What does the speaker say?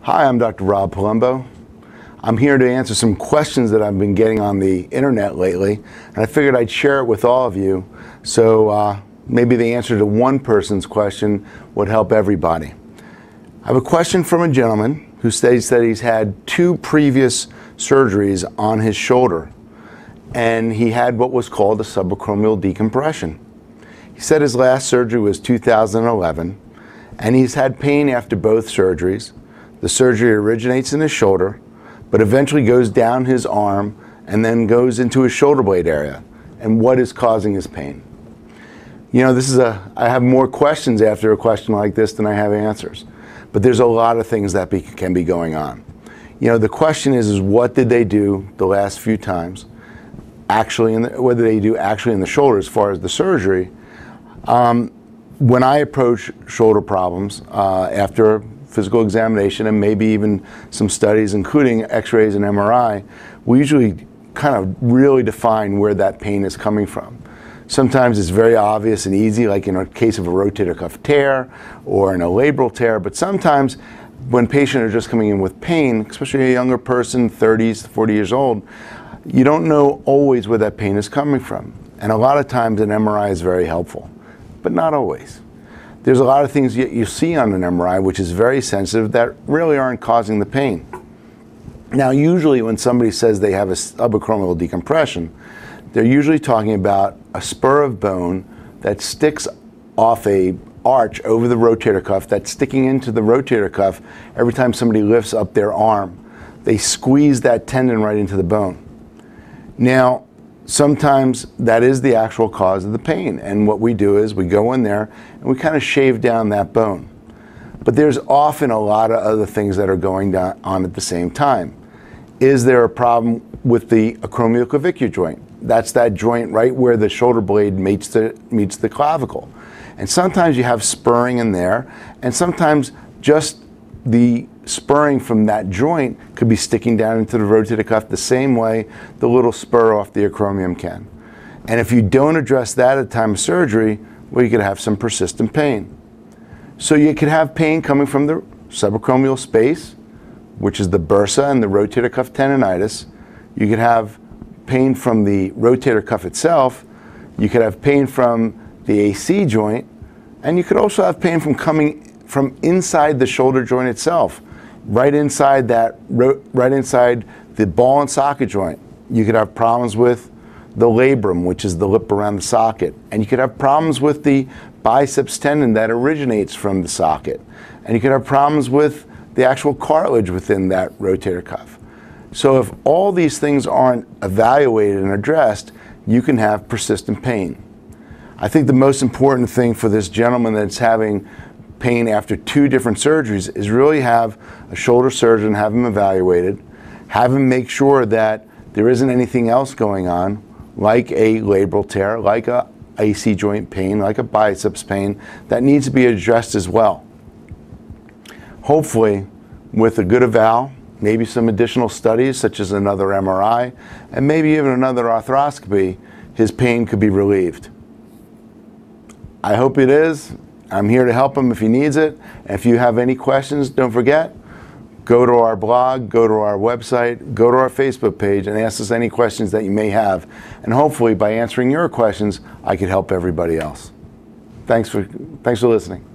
Hi, I'm Dr. Rob Palumbo. I'm here to answer some questions that I've been getting on the internet lately, and I figured I'd share it with all of you so maybe the answer to one person's question would help everybody. I have a question from a gentleman who states that he's had 2 previous surgeries on his shoulder, and he had what was called a subacromial decompression. He said his last surgery was 2011, and he's had pain after both surgeries. The surgery originates in his shoulder, but eventually goes down his arm and then goes into his shoulder blade area. And what is causing his pain? You know, I have more questions after a question like this than I have answers. But there's a lot of things that can be going on. You know, the question is what did they do the last few times? What did they do actually in the shoulder as far as the surgery? When I approach shoulder problems after physical examination and maybe even some studies, including x-rays and MRI, we usually kind of really define where that pain is coming from. Sometimes it's very obvious and easy, like in a case of a rotator cuff tear or in a labral tear, but sometimes when patients are just coming in with pain, especially a younger person, 30s, 40 years old, you don't know always where that pain is coming from. And a lot of times an MRI is very helpful, but not always. There's a lot of things you see on an MRI which is very sensitive that really aren't causing the pain. Now, usually when somebody says they have a subacromial decompression, they're usually talking about a spur of bone that sticks off a arch over the rotator cuff that's sticking into the rotator cuff every time somebody lifts up their arm. They squeeze that tendon right into the bone. Now, sometimes that is the actual cause of the pain, and what we do is we go in there and we kind of shave down that bone. But there's often a lot of other things that are going on at the same time. Is there a problem with the acromioclavicular joint? That's that joint right where the shoulder blade meets the clavicle. And sometimes you have spurring in there, and sometimes just the spurring from that joint could be sticking down into the rotator cuff the same way the little spur off the acromion can. And if you don't address that at the time of surgery, well, you could have some persistent pain. So you could have pain coming from the subacromial space, which is the bursa and the rotator cuff tendonitis. You could have pain from the rotator cuff itself. You could have pain from the AC joint, and you could also have pain from coming from inside the shoulder joint itself, right inside the ball and socket joint. You could have problems with the labrum, which is the lip around the socket, and you could have problems with the biceps tendon that originates from the socket, and you could have problems with the actual cartilage within that rotator cuff. So if all these things aren't evaluated and addressed, you can have persistent pain. I think the most important thing for this gentleman that's having pain after 2 different surgeries is really have a shoulder surgeon have him evaluated, have him make sure that there isn't anything else going on, like a labral tear, like a AC joint pain, like a biceps pain, that needs to be addressed as well. Hopefully, with a good eval, maybe some additional studies such as another MRI, and maybe even another arthroscopy, his pain could be relieved. I hope it is. I'm here to help him if he needs it. And if you have any questions, don't forget, go to our blog, go to our website, go to our Facebook page, and ask us any questions that you may have. And hopefully, by answering your questions, I could help everybody else. Thanks for listening.